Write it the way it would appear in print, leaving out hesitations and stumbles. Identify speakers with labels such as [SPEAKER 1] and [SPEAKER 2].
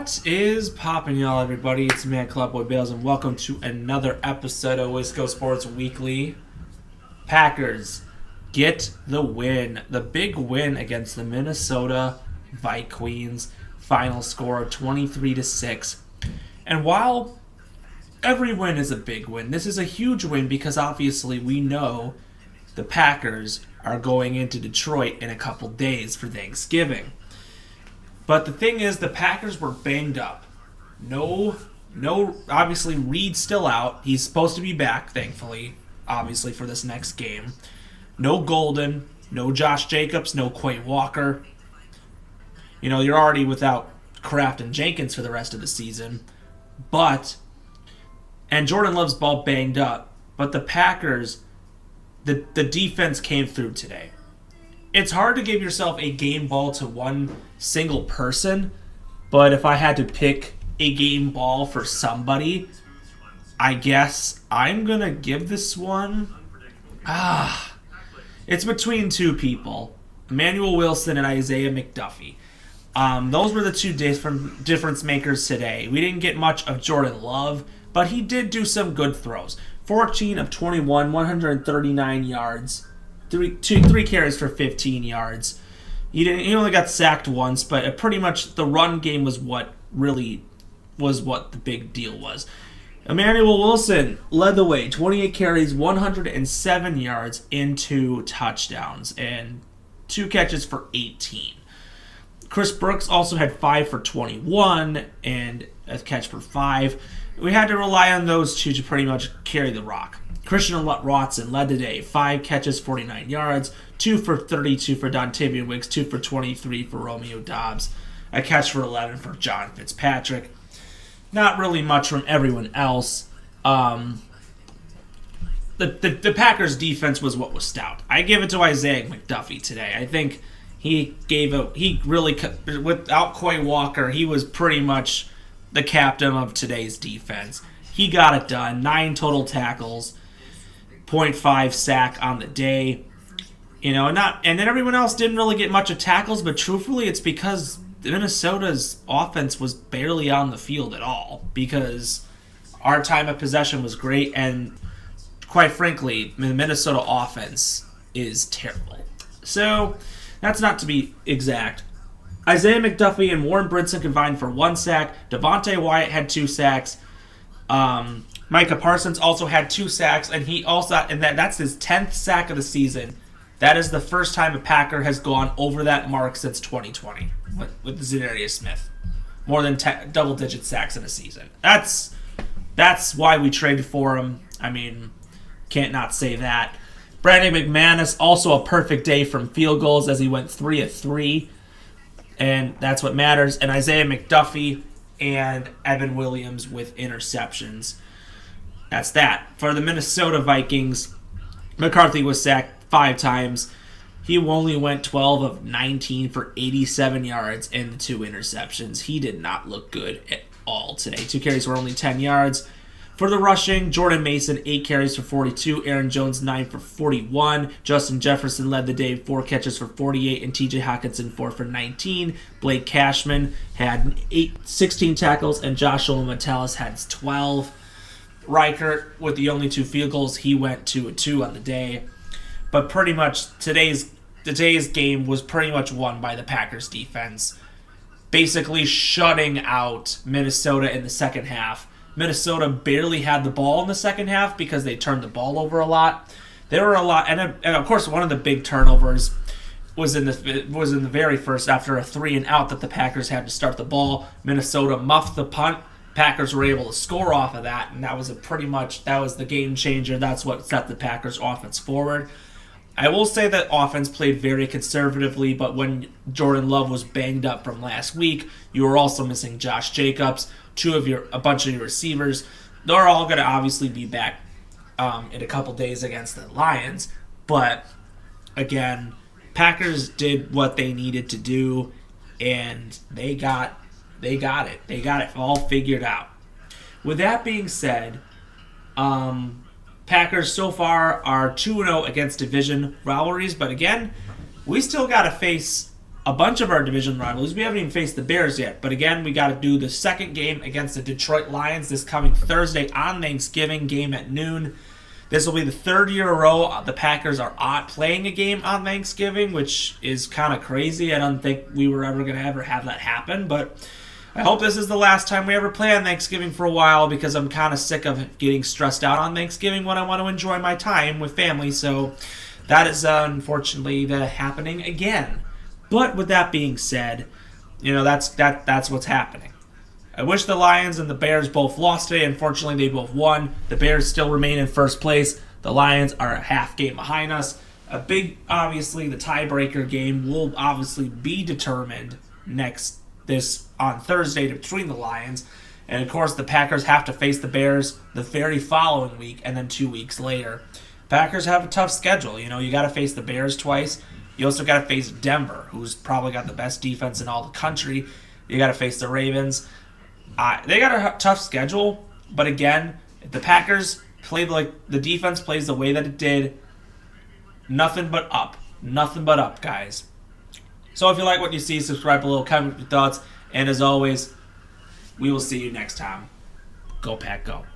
[SPEAKER 1] What is poppin', y'all, everybody? It's Man Clubboy Bales, and welcome to another episode of Wisco Sports Weekly. Packers get the win. The big win against the Minnesota VIQUEENS. Final score 23-6. And while every win is a big win, this is a huge win because obviously we know the Packers are going into Detroit in a couple days for Thanksgiving. But the thing is, the Packers were banged up. No, obviously, Reed's still out. He's supposed to be back, thankfully, obviously, for this next game. No Golden, no Josh Jacobs, no Quay Walker. You know, you're already without Kraft and Jenkins for the rest of the season. And Jordan Love's ball banged up. But the Packers, the defense came through today. It's hard to give yourself a game ball to one single person, but if I had to pick a game ball for somebody, I guess I'm going to give this one... It's between two people, Emmanuel Wilson and Isaiah McDuffie. Those were the two difference makers today. We didn't get much of Jordan Love, but he did do some good throws. 14 of 21, 139 yards. Three carries for 15 yards. He only got sacked once, but pretty much the run game was what the big deal was. Emmanuel Wilson led the way, 28 carries, 107 yards, and 2 touchdowns, and 2 catches for 18. Chris Brooks also had 5 for 21 and a catch for 5. We had to rely on those two to pretty much carry the rock. Christian Watson led the day, 5 catches, 49 yards, 2 for 32 for Dontavian Wicks, 2 for 23 for Romeo Doubs, a catch for 11 for John Fitzpatrick. Not really much from everyone else. The Packers' defense was what was stout. I give it to Isaiah McDuffie today. I think without Quay Walker, he was pretty much the captain of today's defense. He got it done. 9 total tackles. 0.5 sack on the day, and then everyone else didn't really get much of tackles, but truthfully it's because Minnesota's offense was barely on the field at all because our time of possession was great, and quite frankly, the Minnesota offense is terrible. So that's not to be exact. Isaiah McDuffie and Warren Brinson combined for 1 sack. Devontae Wyatt had 2 sacks. Micah Parsons also had 2 sacks, and that's his 10th sack of the season. That is the first time a Packer has gone over that mark since 2020 with Zadarius Smith. More than double-digit sacks in a season. That's why we traded for him. I mean, can't not say that. Brandon McManus, also a perfect day from field goals as he went 3 of 3, and that's what matters. And Isaiah McDuffie and Evan Williams with interceptions. That's that. For the Minnesota Vikings, McCarthy was sacked 5 times. He only went 12 of 19 for 87 yards and 2 interceptions. He did not look good at all today. 2 carries for only 10 yards. For the rushing, Jordan Mason, 8 carries for 42. Aaron Jones, 9 for 41. Justin Jefferson led the day, 4 catches for 48. And TJ Hockenson, 4 for 19. Blake Cashman had 16 tackles. And Joshua Metellus had 12. Reichert, with the only 2 field goals, he went 2 of 2 on the day. But pretty much today's game was pretty much won by the Packers defense, basically shutting out Minnesota in the second half. Minnesota barely had the ball in the second half because they turned the ball over a lot. There were a lot, and of course one of the big turnovers was in the very first, after a 3-and-out that the Packers had to start the ball. Minnesota muffed the punt. Packers were able to score off of that, and that was the game changer. That's what set the Packers offense forward. I will say that offense played very conservatively, but when Jordan Love was banged up from last week, you were also missing Josh Jacobs, a bunch of your receivers. They're all going to obviously be back in a couple days against the Lions, but again, Packers did what they needed to do, and they got it. They got it all figured out. With that being said, Packers so far are 2-0 against division rivalries, but again, we still got to face a bunch of our division rivals. We haven't even faced the Bears yet. But again, we got to do the second game against the Detroit Lions this coming Thursday on Thanksgiving, game at noon. This will be the third year in a row the Packers are playing a game on Thanksgiving, which is kind of crazy. I don't think we were ever going to ever have that happen. But I hope this is the last time we ever play on Thanksgiving for a while, because I'm kind of sick of getting stressed out on Thanksgiving when I want to enjoy my time with family. So that is unfortunately happening again. But with that being said, that's what's happening. I wish the Lions and the Bears both lost today. Unfortunately, they both won. The Bears still remain in first place. The Lions are a half game behind us. Obviously, the tiebreaker game will obviously be determined on Thursday between the Lions. And of course, the Packers have to face the Bears the very following week, and then 2 weeks later. Packers have a tough schedule. You got to face the Bears twice. You also got to face Denver, who's probably got the best defense in all the country. You got to face the Ravens. They got a tough schedule, but again, if the Packers play like the defense plays the way that it did, nothing but up. Nothing but up, guys. So if you like what you see, subscribe below, comment your thoughts, and as always, we will see you next time. Go Pack, go.